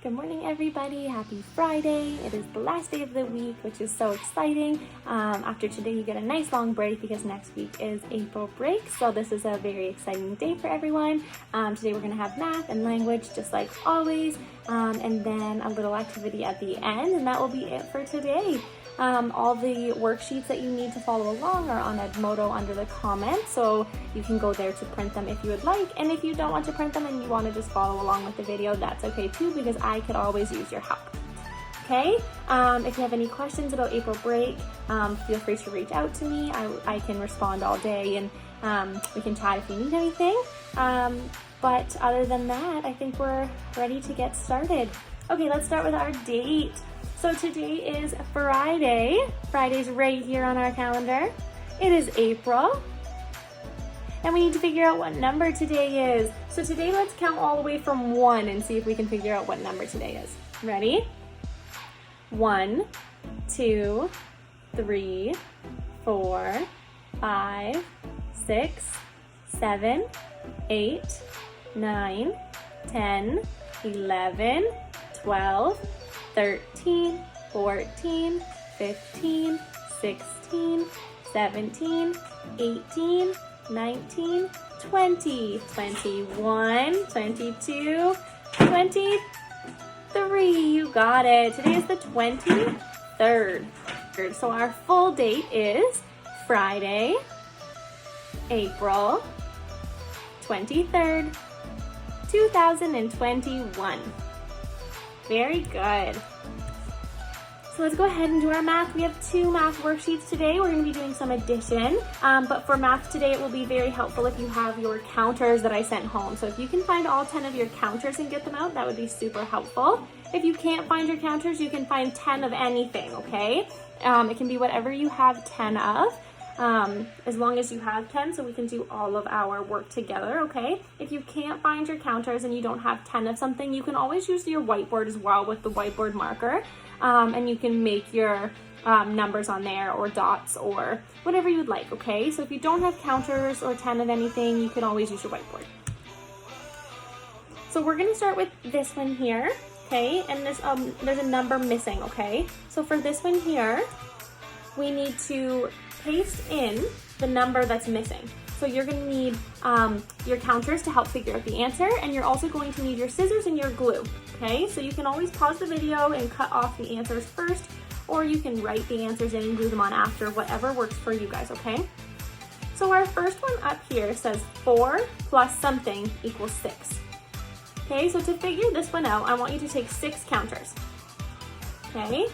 Good morning, everybody. Happy Friday. It is the last day of the week, which is so exciting. After today, you get a nice long break because next week is April break. So this is a very exciting day for everyone. Today, we're going to have math and language, just like always, and then a little activity at the end, and that will be it for today. All the worksheets that you need to follow along are on Edmodo under the comments, so you can go there to print them if you would like. And if you don't want to print them and you want to just follow along with the video, that's okay too, because I could always use your help. Okay, if you have any questions about April break, feel free to reach out to me. I can respond all day, and we can chat if you need anything. But other than that, I think we're ready to get started. Okay, let's start with our date. So today is Friday. Friday's right here on our calendar. It is April. And we need to figure out what number today is. So today, let's count all the way from 1 and see if we can figure out what number today is. Ready? 1, 2, 3, 4, 5, 6, 7, 8, 9, 10, 11, 12, 13, 14, 15, 16, 17, 18, 19, 20, 21, 22, 23. You got it. Today is the 23rd. So our full date is Friday, April 23rd, 2021. Very good. So let's go ahead and do our math. We have 2 math worksheets today. We're going to be doing some addition, but for math today, it will be very helpful if you have your counters that I sent home. So if you can find all 10 of your counters and get them out, that would be super helpful. If you can't find your counters, you can find 10 of anything, okay? It can be whatever you have 10 of. As long as you have 10, so we can do all of our work together, okay? If you can't find your counters and you don't have 10 of something, you can always use your whiteboard as well with the whiteboard marker, and you can make your numbers on there or dots or whatever you'd like, okay? So if you don't have counters or 10 of anything, you can always use your whiteboard. So we're gonna start with this one here, okay? And there's a number missing, okay? So for this one here, we need to paste in the number that's missing. So you're going to need your counters to help figure out the answer, and you're also going to need your scissors and your glue, okay? So you can always pause the video and cut off the answers first, or you can write the answers in and glue them on after, whatever works for you guys, okay? So our first one up here says 4 plus something equals 6. Okay, so to figure this one out, I want you to take 6 counters, okay?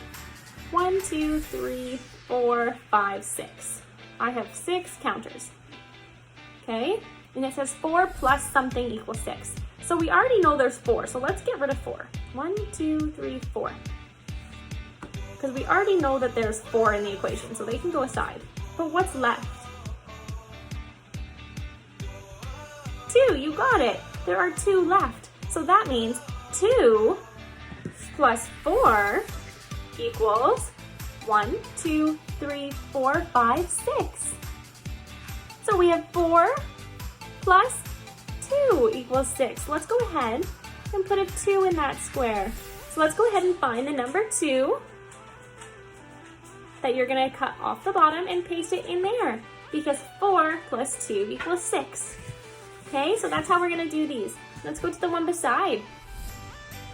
1, 2, 3, 4, 5, 6. I have 6 counters. Okay? And it says 4 plus something equals 6. So we already know there's 4. So let's get rid of 4. 1, 2, 3, 4. Because we already know that there's 4 in the equation. So they can go aside. But what's left? 2. You got it. There are 2 left. So that means 2 plus 4 equals 1, 2, 3, 4, 5, 6. So we have 4 plus 2 equals 6. Let's go ahead and put a 2 in that square. So let's go ahead and find the number 2 that you're going to cut off the bottom and paste it in there, because 4 plus 2 equals 6. Okay, so that's how we're going to do these. Let's go to the one beside.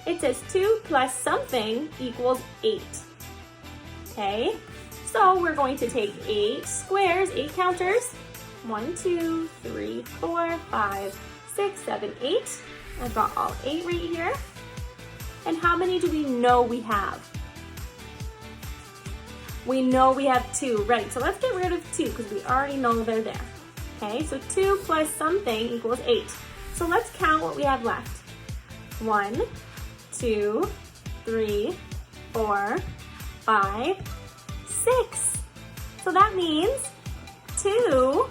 It says 2 plus something equals 8. Okay, so we're going to take 8 squares, 8 counters. 1, 2, 3, 4, 5, 6, 7, 8. I've got all 8 right here. And how many do we know we have? We know we have 2, right? So let's get rid of 2 because we already know they're there. Okay, so 2 plus something equals 8. So let's count what we have left. 1, 2, 3, 4, 5, 6. So that means 2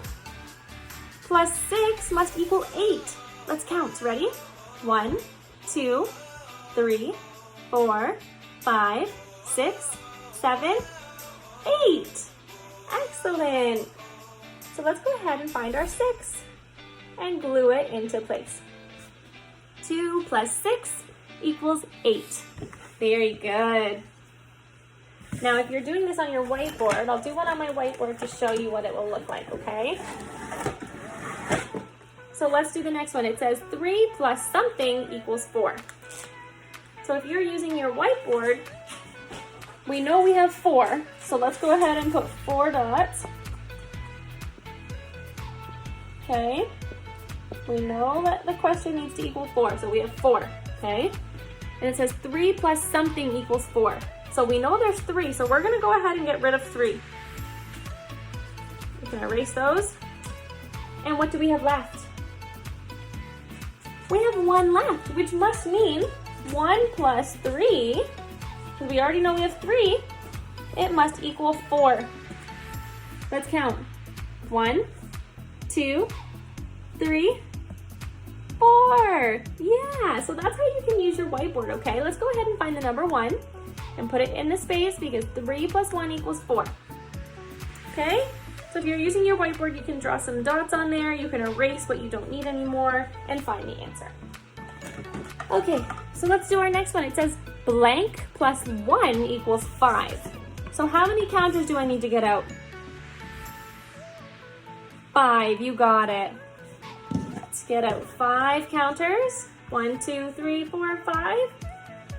plus 6 must equal 8. Let's count. Ready? 1, 2, 3, 4, 5, 6, 7, 8. Excellent. So let's go ahead and find our 6 and glue it into place. 2 plus 6 equals 8. Very good. Now, if you're doing this on your whiteboard, I'll do one on my whiteboard to show you what it will look like, okay? So let's do the next one. It says 3 plus something equals 4. So if you're using your whiteboard, we know we have 4. So let's go ahead and put 4 dots. Okay? We know that the question needs to equal 4, so we have 4, okay? And it says 3 plus something equals 4. So we know there's 3, so we're gonna go ahead and get rid of 3. We can erase those. And what do we have left? We have 1 left, which must mean 1 plus 3, because we already know we have 3, it must equal 4. Let's count. 1, 2, 3, 4. Yeah, so that's how you can use your whiteboard, okay? Let's go ahead and find the number 1 and put it in the space because 3 plus 1 equals 4. Okay? So if you're using your whiteboard, you can draw some dots on there, you can erase what you don't need anymore, and find the answer. Okay, so let's do our next one. It says blank plus 1 equals 5. So how many counters do I need to get out? 5, you got it. Let's get out 5 counters. 1, 2, 3, 4, 5.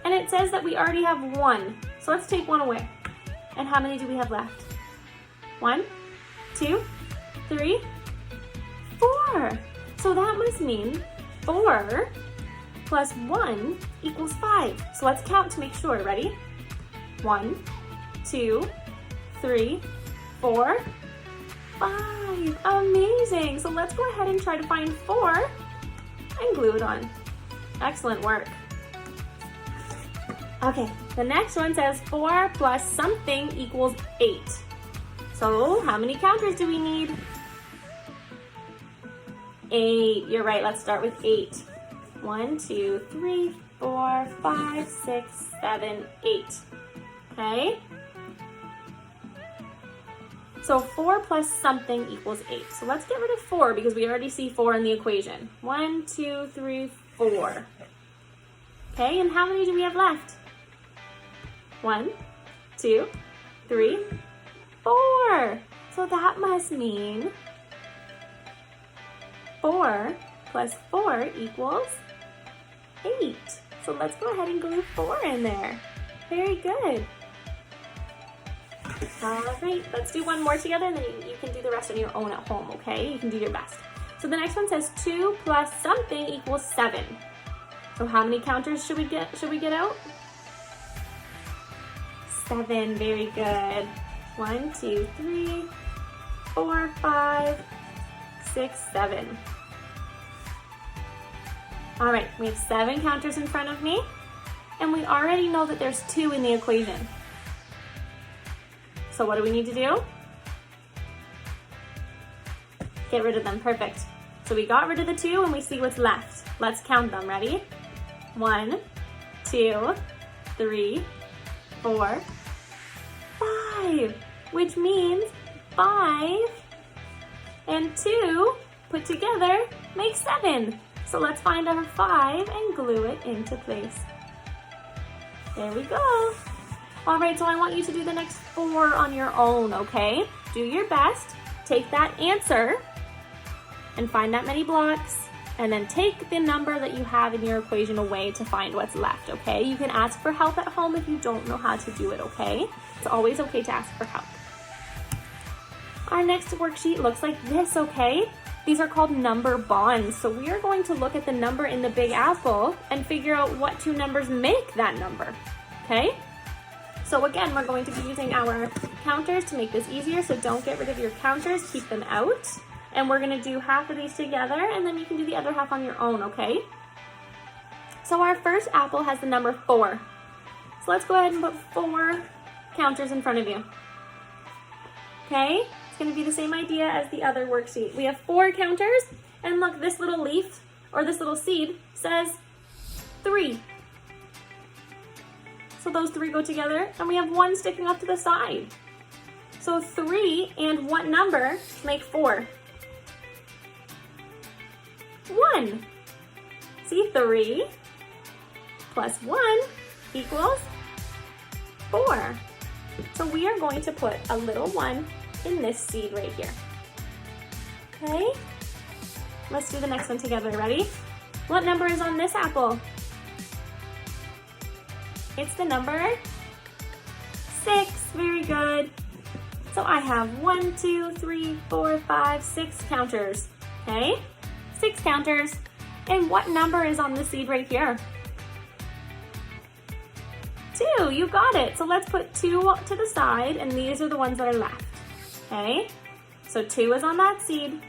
And it says that we already have 1. So let's take 1 away. And how many do we have left? 1, 2, 3, 4. So that must mean 4 plus 1 equals 5. So let's count to make sure. Ready? 1, 2, 3, 4, 5. Amazing. So let's go ahead and try to find 4 and glue it on. Excellent work. Okay, the next one says 4 plus something equals 8. So how many counters do we need? 8. You're right, let's start with 8. 1, 2, 3, 4, 5, 6, 7, 8. Okay? So 4 plus something equals 8. So let's get rid of 4 because we already see 4 in the equation. 1, 2, 3, 4. Okay, and how many do we have left? 1, 2, 3, 4. So that must mean 4 plus 4 equals 8. So let's go ahead and glue 4 in there. Very good. All right, let's do one more together and then you can do the rest on your own at home, okay? You can do your best. So the next one says 2 plus something equals 7. So how many counters should we get out? 7, very good. 1, 2, 3, 4, 5, 6, 7. All right, we have 7 counters in front of me, and we already know that there's 2 in the equation. So what do we need to do? Get rid of them, perfect. So we got rid of the 2 and we see what's left. Let's count them, ready? 1, 2, 3, 4, 5, which means 5 and 2 put together make 7. So let's find our 5 and glue it into place. There we go. All right, so I want you to do the next 4 on your own, okay? Do your best, take that answer and find that many blocks, and then take the number that you have in your equation away to find what's left, okay? You can ask for help at home if you don't know how to do it, okay? It's always okay to ask for help. Our next worksheet looks like this, okay? These are called number bonds. So we are going to look at the number in the Big Apple and figure out what 2 numbers make that number, okay? So again, we're going to be using our counters to make this easier, so don't get rid of your counters, keep them out. And we're gonna do half of these together, and then you can do the other half on your own, okay? So our first apple has the number 4. So let's go ahead and put 4 counters in front of you. Okay? It's gonna be the same idea as the other worksheet. We have 4 counters, and look, this little leaf, or this little seed, says 3. So those 3 go together, and we have 1 sticking up to the side. So 3 and what number make 4? 1. See, 3 plus 1 equals 4. So we are going to put a little 1 in this seed right here. Okay? Let's do the next one together. Ready? What number is on this apple? It's the number 6. Very good. So I have 1, 2, 3, 4, 5, 6 counters. Okay? 6 counters. And what number is on the seed right here? 2. You got it. So let's put 2 to the side, and these are the ones that are left. Okay? So 2 is on that seed.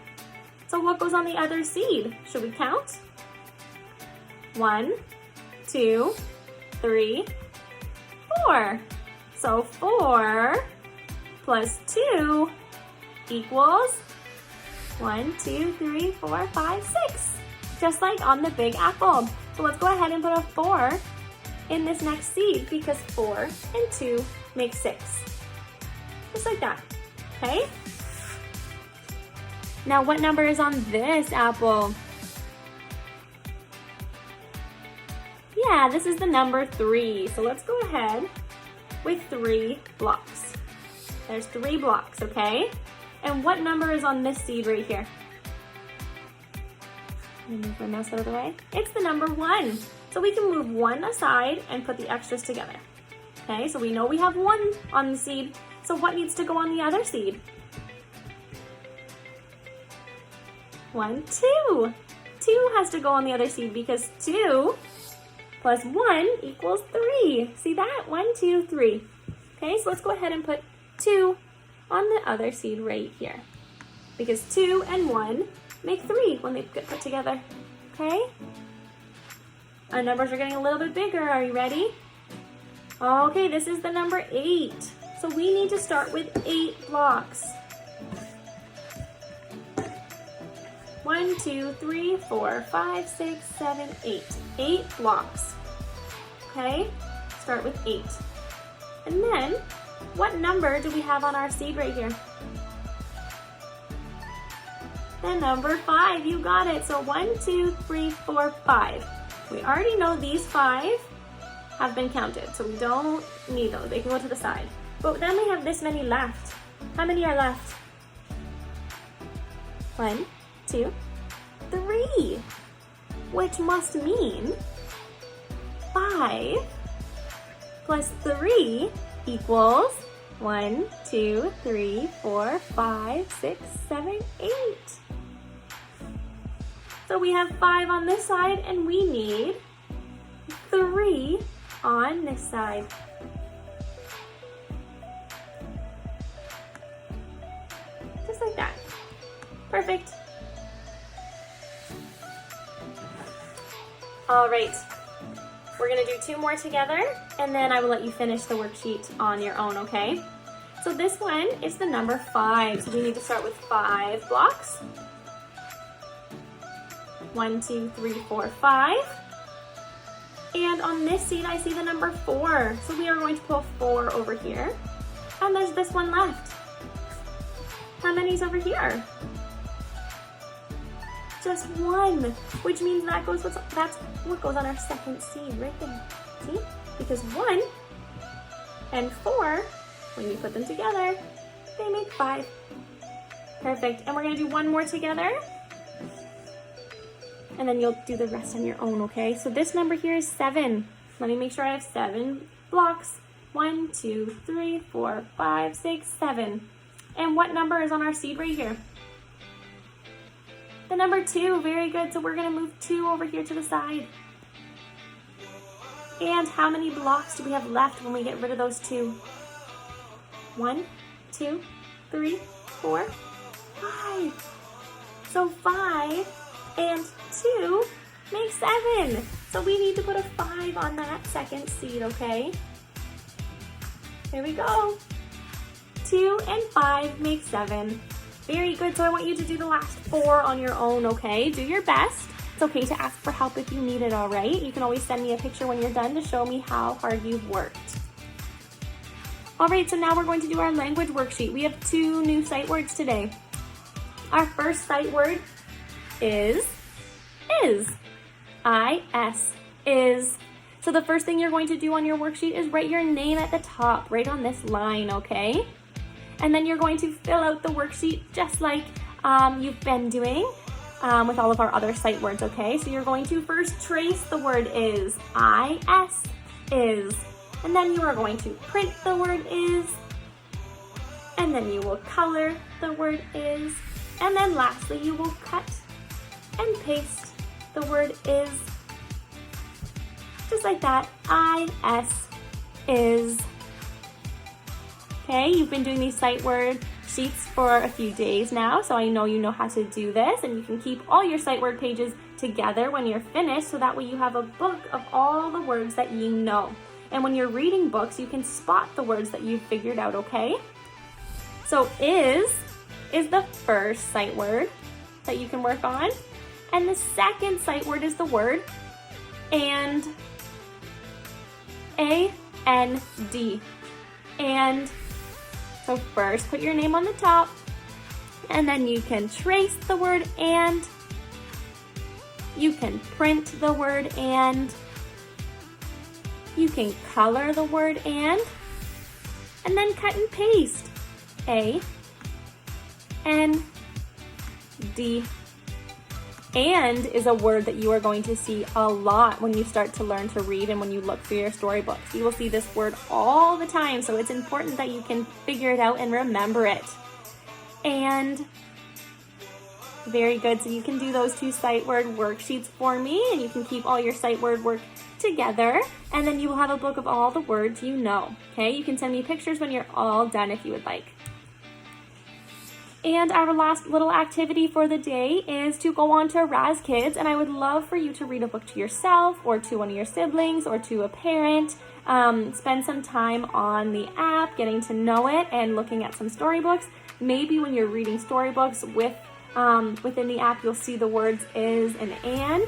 So what goes on the other seed? Should we count? 1, 2, 3, 4. So 4 plus 2 equals 1, 2, 3, 4, 5, 6. Just like on the big apple. So let's go ahead and put a 4 in this next seed because 4 and 2 make 6. Just like that, okay? Now what number is on this apple? Yeah, this is the number 3. So let's go ahead with 3 blocks. There's 3 blocks, okay? And what number is on this seed right here? Move my mouse out of the way. It's the number 1. So we can move 1 aside and put the extras together. Okay, so we know we have 1 on the seed. So what needs to go on the other seed? 1, 2. 2 has to go on the other seed because 2 plus 1 equals 3. See that? 1, 2, 3. Okay, so let's go ahead and put 2 on the other seed right here. Because 2 and 1 make 3 when they get put together. Okay? Our numbers are getting a little bit bigger. Are you ready? Okay, this is the number 8. So we need to start with 8 blocks. 1, 2, 3, 4, 5, 6, 7, 8. 8 blocks. Okay? Start with 8. And then, what number do we have on our seed right here? The number 5. You got it. So 1, 2, 3, 4, 5. We already know these 5 have been counted, so we don't need those. They can go to the side. But then we have this many left. How many are left? 1, 2, 3. Which must mean 5 plus 3 equals 1, 2, 3, 4, 5, 6, 7, 8. So we have 5 on this side and we need 3 on this side. Just like that. Perfect. All right. We're gonna do 2 more together and then I will let you finish the worksheet on your own, okay? So this one is the number 5. So we need to start with 5 blocks. 1, 2, 3, 4, 5. And on this seed, I see the number 4. So we are going to pull 4 over here. And there's this one left. How many's over here? Just 1, which means that's what goes on our second seed right there. See? Because 1 and 4, when you put them together, they make 5. Perfect. And we're going to do 1 more together. And then you'll do the rest on your own, okay? So this number here is 7. Let me make sure I have 7 blocks. 1, 2, 3, 4, 5, 6, 7. And what number is on our seed right here? The number 2. Very good. So we're going to move 2 over here to the side. And how many blocks do we have left when we get rid of those 2? 1, 2, 3, 4, 5. So 5 and 2 make 7. So we need to put a 5 on that second seed, okay? Here we go. 2 and 5 make 7. Very good. So I want you to do the last 4 on your own, okay? Do your best. It's okay to ask for help if you need it, all right? You can always send me a picture when you're done to show me how hard you've worked. All right, so now we're going to do our language worksheet. We have 2 new sight words today. Our first sight word is. I-S, is. So So the first thing you're going to do on your worksheet is write your name at the top, right on this line, okay? And then you're going to fill out the worksheet just like you've been doing with all of our other sight words, okay? So you're going to first trace the word is, I-S, is. And then you are going to print the word is. And then you will color the word is. And then lastly, you will cut and paste the word is. Just like that, I-S, is. Okay, you've been doing these sight word sheets for a few days now, so I know you know how to do this, and you can keep all your sight word pages together when you're finished, so that way you have a book of all the words that you know. And when you're reading books, you can spot the words that you've figured out, okay? So is the first sight word that you can work on, and the second sight word is the word and. A-N-D. And. So first, put your name on the top, and then you can trace the word and, you can print the word and, you can color the word and then cut and paste. A-N-D. And is a word that you are going to see a lot when you start to learn to read and when you look through your storybooks. You will see this word all the time, so it's important that you can figure it out and remember it. And very good, so you can do those 2 sight word worksheets for me, and you can keep all your sight word work together, and then you will have a book of all the words you know. Okay, you can send me pictures when you're all done if you would like. And our last little activity for the day is to go on to Raz Kids, and I would love for you to read a book to yourself or to one of your siblings or to a parent. Spend some time on the app, getting to know it and looking at some storybooks. Maybe when you're reading storybooks within the app, you'll see the words is and.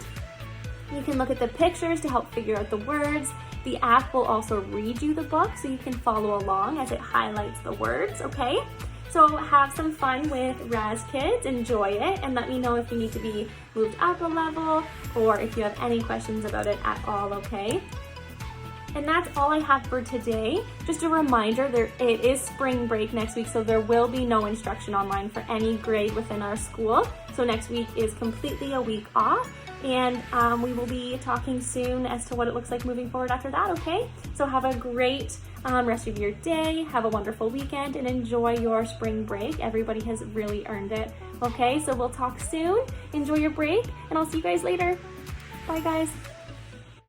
You can look at the pictures to help figure out the words. The app will also read you the book so you can follow along as it highlights the words, okay? So have some fun with Raz Kids, enjoy it, and let me know if you need to be moved up a level or if you have any questions about it at all, okay? And that's all I have for today. Just a reminder, it is spring break next week, so there will be no instruction online for any grade within our school. So next week is completely a week off, and we will be talking soon as to what it looks like moving forward after that, okay? So have a great rest of your day, have a wonderful weekend, and enjoy your spring break. Everybody has really earned it, okay? So we'll talk soon. Enjoy your break, and I'll see you guys later. Bye, guys.